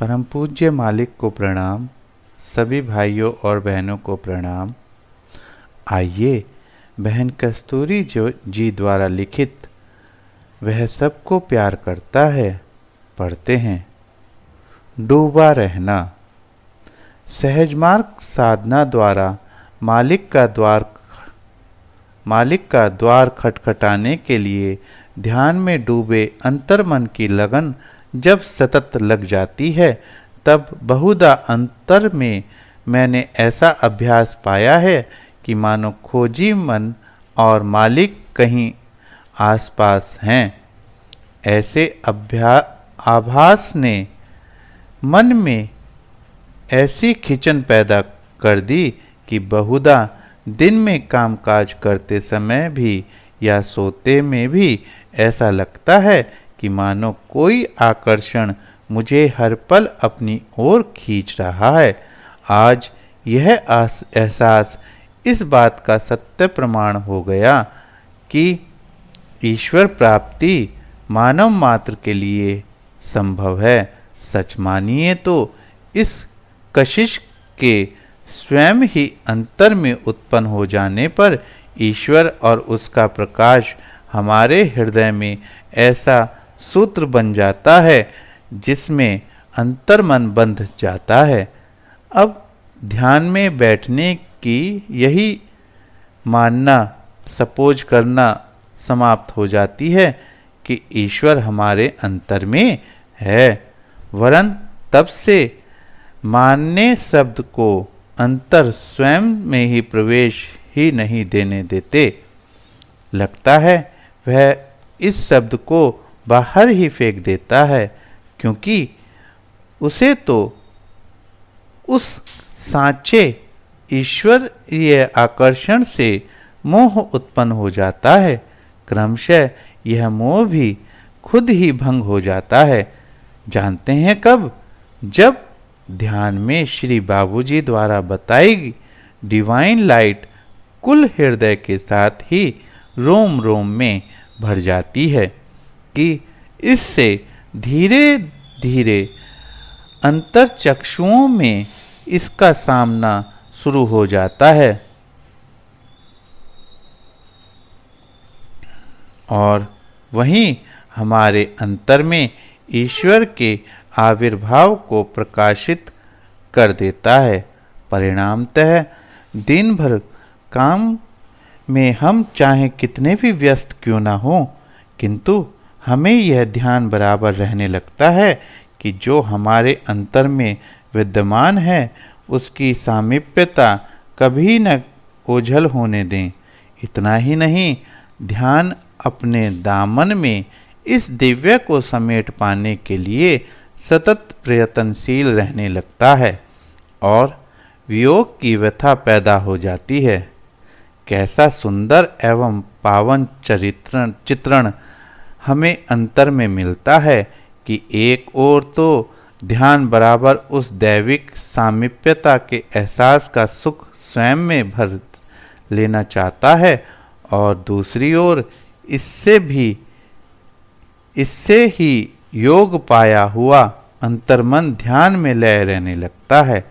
परम पूज्य मालिक को प्रणाम। सभी भाइयों और बहनों को प्रणाम। आइए बहन कस्तूरी जी द्वारा लिखित वह सबको प्यार करता है पढ़ते हैं। डूबा रहना। सहज मार्ग साधना द्वारा मालिक का द्वार खटखटाने के लिए ध्यान में डूबे अंतर्मन की लगन जब सतत लग जाती है, तब बहुधा अंतर में मैंने ऐसा अभ्यास पाया है कि मानो खोजी मन और मालिक कहीं आसपास हैं। ऐसे आभास ने मन में ऐसी खिंचन पैदा कर दी कि बहुधा दिन में कामकाज करते समय भी या सोते में भी ऐसा लगता है कि मानो कोई आकर्षण मुझे हर पल अपनी ओर खींच रहा है। आज यह एहसास इस बात का सत्य प्रमाण हो गया कि ईश्वर प्राप्ति मानव मात्र के लिए संभव है। सच मानिए तो इस कशिश के स्वयं ही अंतर में उत्पन्न हो जाने पर ईश्वर और उसका प्रकाश हमारे हृदय में ऐसा सूत्र बन जाता है जिसमें अंतर्मन बंध जाता है। अब ध्यान में बैठने की यही मानना सपोज करना समाप्त हो जाती है कि ईश्वर हमारे अंतर में है, वरन तब से मानने शब्द को अंतर स्वयं में ही प्रवेश ही नहीं देने देते। लगता है वह इस शब्द को बाहर ही फेंक देता है, क्योंकि उसे तो उस सांचे ईश्वरीय आकर्षण से मोह उत्पन्न हो जाता है। क्रमशः यह मोह भी खुद ही भंग हो जाता है। जानते हैं कब? जब ध्यान में श्री बाबूजी द्वारा बताई डिवाइन लाइट कुल हृदय के साथ ही रोम रोम में भर जाती है कि इससे धीरे धीरे अंतर्चक्षुओं में इसका सामना शुरू हो जाता है और वहीं हमारे अंतर में ईश्वर के आविर्भाव को प्रकाशित कर देता है। परिणामतः दिन भर काम में हम चाहे कितने भी व्यस्त क्यों ना हो, किंतु हमें यह ध्यान बराबर रहने लगता है कि जो हमारे अंतर में विद्यमान है उसकी सामीप्यता कभी न ओझल होने दें। इतना ही नहीं, ध्यान अपने दामन में इस दिव्य को समेट पाने के लिए सतत प्रयत्नशील रहने लगता है और वियोग की व्यथा पैदा हो जाती है। कैसा सुंदर एवं पावन चित्रण हमें अंतर में मिलता है कि एक ओर तो ध्यान बराबर उस दैविक सामीप्यता के एहसास का सुख स्वयं में भर लेना चाहता है और दूसरी ओर इससे ही योग पाया हुआ अंतर्मन ध्यान में लय रहने लगता है,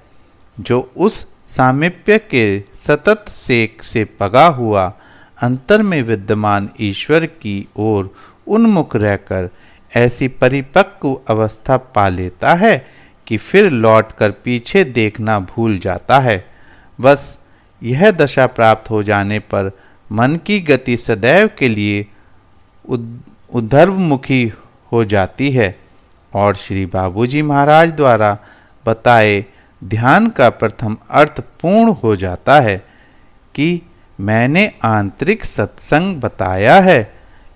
जो उस सामीप्य के सतत सेक से पगा हुआ अंतर में विद्यमान ईश्वर की ओर उन्मुख रहकर ऐसी परिपक्व अवस्था पा लेता है कि फिर लौटकर पीछे देखना भूल जाता है। बस यह दशा प्राप्त हो जाने पर मन की गति सदैव के लिए ऊर्ध्वमुखी हो जाती है और श्री बाबूजी महाराज द्वारा बताए ध्यान का प्रथम अर्थ पूर्ण हो जाता है कि मैंने आंतरिक सत्संग बताया है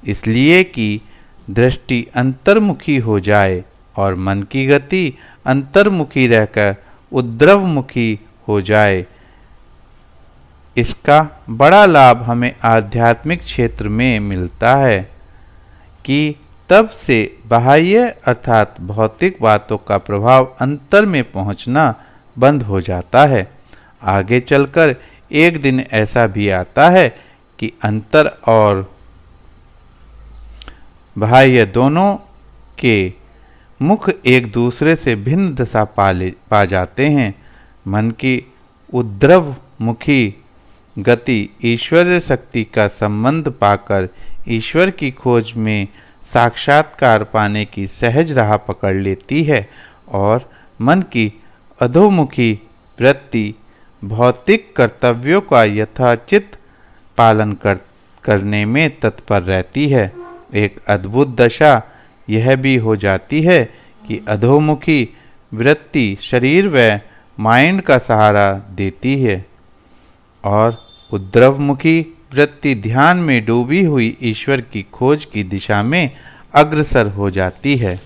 इसलिए कि दृष्टि अंतर्मुखी हो जाए और मन की गति अंतर्मुखी रहकर ऊर्ध्वमुखी हो जाए। इसका बड़ा लाभ हमें आध्यात्मिक क्षेत्र में मिलता है कि तब से बाह्य अर्थात भौतिक बातों का प्रभाव अंतर में पहुंचना बंद हो जाता है। आगे चलकर एक दिन ऐसा भी आता है कि अंतर और बाह्य दोनों के मुख एक दूसरे से भिन्न दशा पा जाते हैं। मन की उद्रवमुखी गति ईश्वरीय शक्ति का संबंध पाकर ईश्वर की खोज में साक्षात्कार पाने की सहज राह पकड़ लेती है और मन की अधोमुखी वृत्ति भौतिक कर्तव्यों का यथाचित पालन करने में तत्पर रहती है। एक अद्भुत दशा यह भी हो जाती है कि अधोमुखी वृत्ति शरीर व माइंड का सहारा देती है और उद्रवमुखी वृत्ति ध्यान में डूबी हुई ईश्वर की खोज की दिशा में अग्रसर हो जाती है।